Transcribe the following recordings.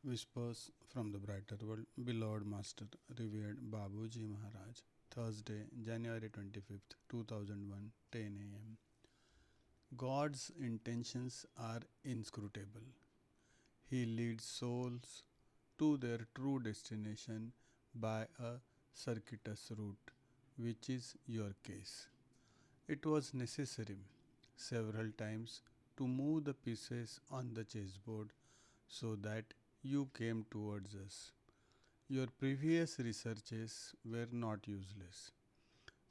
Whispers from the Brighter World, beloved Master, revered Babuji Maharaj, Thursday, January 25th, 2001, 10 a.m. God's intentions are inscrutable. He leads souls to their true destination by a circuitous route, which is your case. It was necessary several times to move the pieces on the chessboard so that you came towards us. Your previous researches were not useless.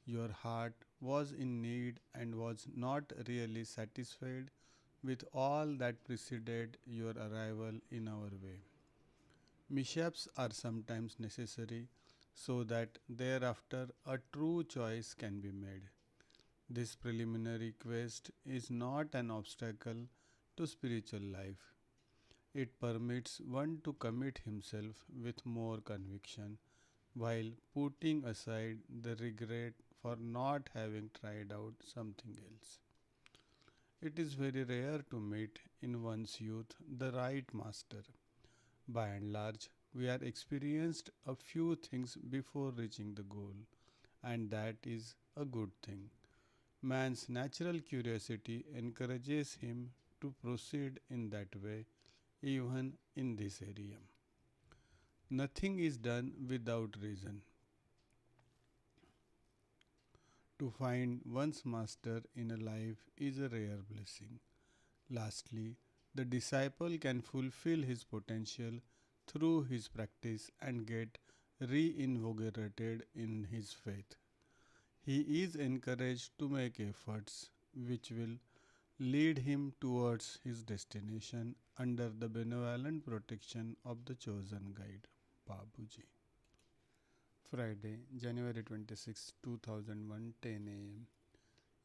Your heart was in need and was not really satisfied with all that preceded your arrival in our way. Mishaps are sometimes necessary so that thereafter a true choice can be made. This preliminary quest is not an obstacle to spiritual life. It permits one to commit himself with more conviction while putting aside the regret for not having tried out something else. It is very rare to meet in one's youth the right master. By and large, we are experienced a few things before reaching the goal, and that is a good thing. Man's natural curiosity encourages him to proceed in that way, even in this area. Nothing is done without reason. To find one's master in a life is a rare blessing. Lastly, the disciple can fulfill his potential through his practice and get reinvigorated in his faith. He is encouraged to make efforts which will lead him towards his destination under the benevolent protection of the chosen guide, Babuji. Friday, January 26, 2001, 10 a.m.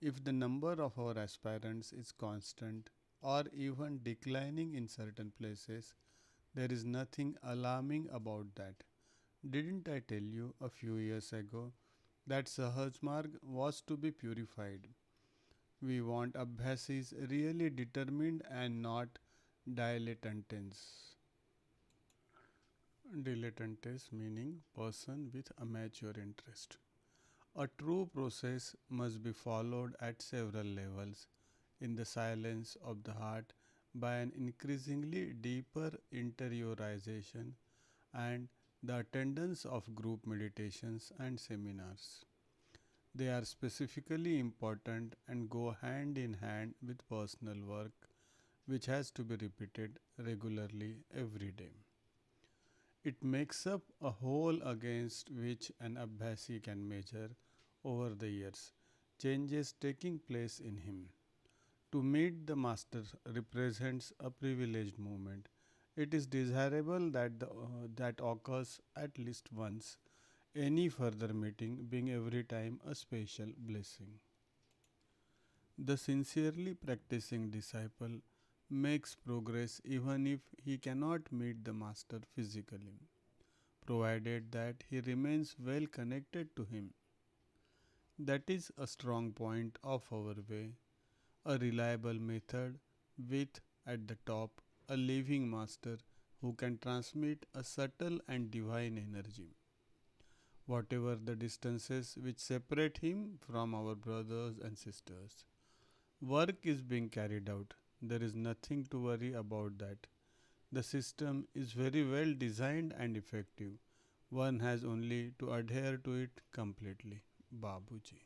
If the number of our aspirants is constant or even declining in certain places, there is nothing alarming about that. Didn't I tell you a few years ago that Sahaj Marg was to be purified? We want Abhyasis really determined and not dilettantes. Dilettantes meaning person with amateur interest. A true process must be followed at several levels in the silence of the heart by an increasingly deeper interiorization and the attendance of group meditations and seminars. They are specifically important and go hand in hand with personal work, which has to be repeated regularly every day. It makes up a whole against which an Abhyasi can measure over the years, changes taking place in him. To meet the master represents a privileged moment. It is desirable that occurs at least once, any further meeting being every time a special blessing. The sincerely practicing disciple makes progress even if he cannot meet the master physically, provided that he remains well connected to him. That is a strong point of our way, a reliable method with at the top a living master who can transmit a subtle and divine energy. Whatever the distances which separate him from our brothers and sisters, work is being carried out. There is nothing to worry about that. The system is very well designed and effective. One has only to adhere to it completely. Babuji.